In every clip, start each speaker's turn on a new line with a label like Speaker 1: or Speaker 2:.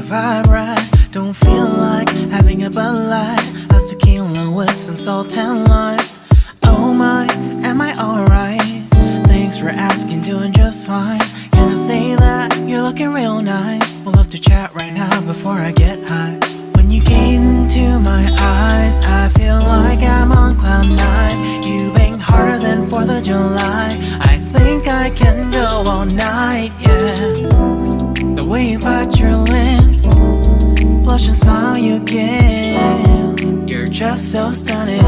Speaker 1: vibe right. Don't feel like having a Bud Light. How's tequila with some salt and lime? Oh my, am I alright? Thanks for asking, doing just fine. Can I say that you're looking real nice? We'll love to chat right now before I get high. When you gaze into my eyes, I feel like I'm on cloud nine. You bang harder than 4th of July. I think I can go all night, yeah. The way you bite your lips, blush and smile you give, you're just so stunning.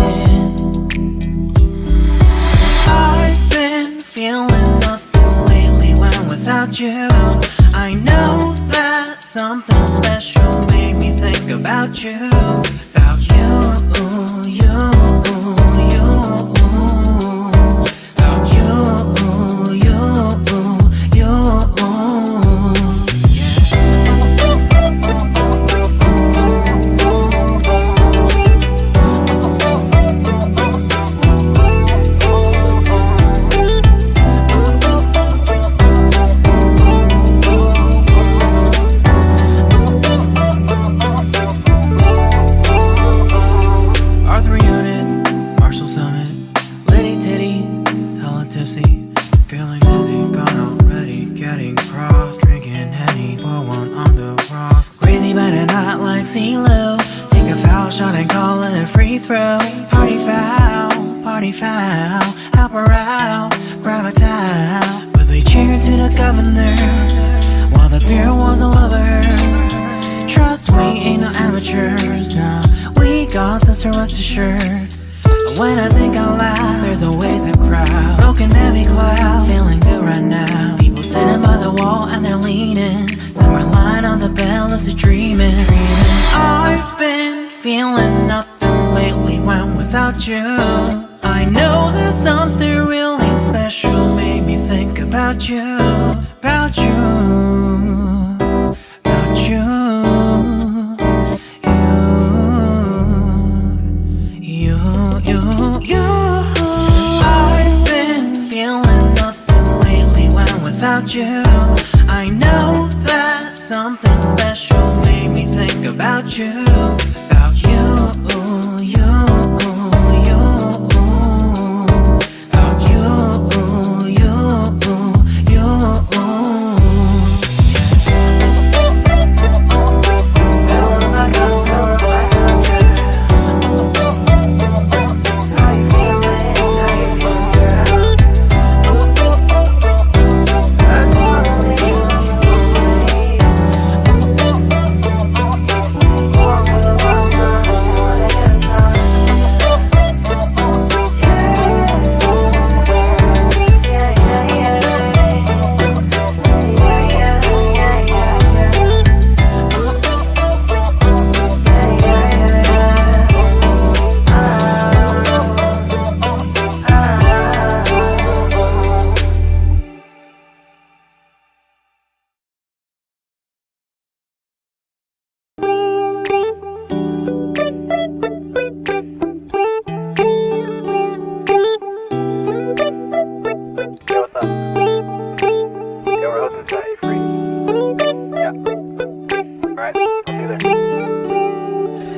Speaker 1: I've been feeling nothing lately when without you. I know that something special made me think about you. About you, you, you. About you, you, you. Feeling dizzy, gone already, getting cross, drinking Henny, pour one on the rocks. Crazy but not like CeeLo. Take a foul shot and call it a free throw. Party foul, help her out, grab a towel. But they cheered to the governor, while the beer was a lover. Trust we ain't no amateurs, nah, we got this to rest assured. When I think out loud, there's always a crowd. Smoking heavy cloud, feeling good right now. People sitting by the wall and they're leaning. Some are lying on the bed, lucid dreaming. I've been feeling nothing lately when without you. I know that something really special made me think about you. About you. About you. I've been feeling nothing lately when without you. I know that something special made me think about you. About you, you, you. About you, you, you.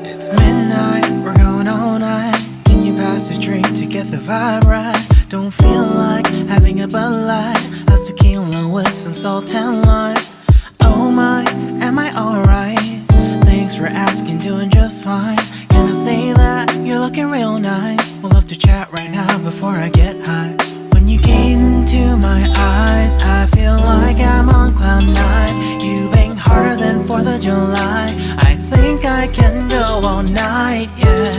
Speaker 1: It's midnight, we're going all night. Can you pass a drink to get the vibe right? Don't feel like having a Bud Light. How's tequila with some salt and lime? Oh my, am I alright? Thanks for asking, doing just fine. Can I say that you're looking real nice? We'll love to chat right now before I get high. When you gaze into my eyes, I feel like I'm on cloud nine. You bang harder than 4th of July. I think I can go all night, yeah.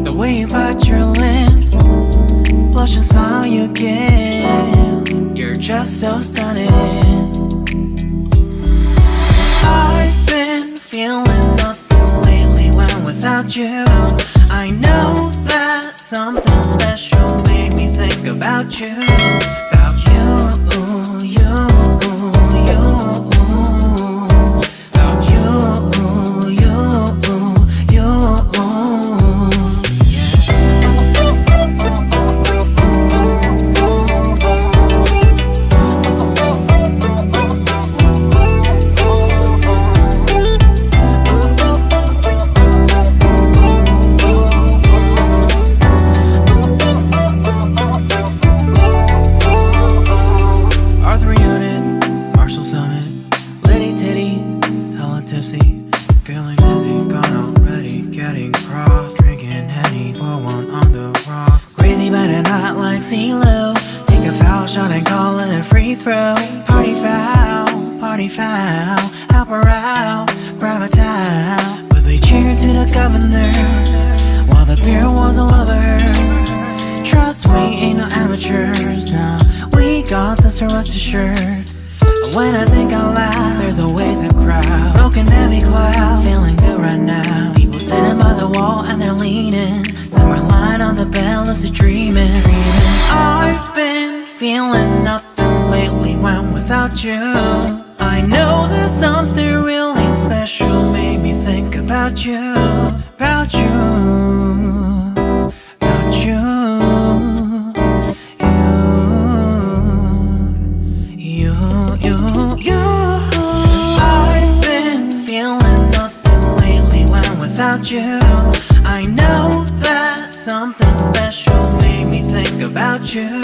Speaker 1: The way you bite your lips, blush and smile you give, you're just so stunning. I've been feeling nothing lately when without you. I know that something special made me think about you. About you, you, you. About you, you, you. foul. Help her out, grab a towel. But they cheered to the governor while the beer was all over her. Trust we ain't no amateurs, nah. We got this, so rest assured. When I think out loud, there's always a crowd. Smoking heavy cloud, feeling good right now. People sitting by the wall and they're leaning. Some are lying on the bed, lucid dreaming. I've been feeling nothing lately when without you. I know that something really special made me think about you. About you. About you. I've been feeling nothing lately when without you. I know that something special made me think about you.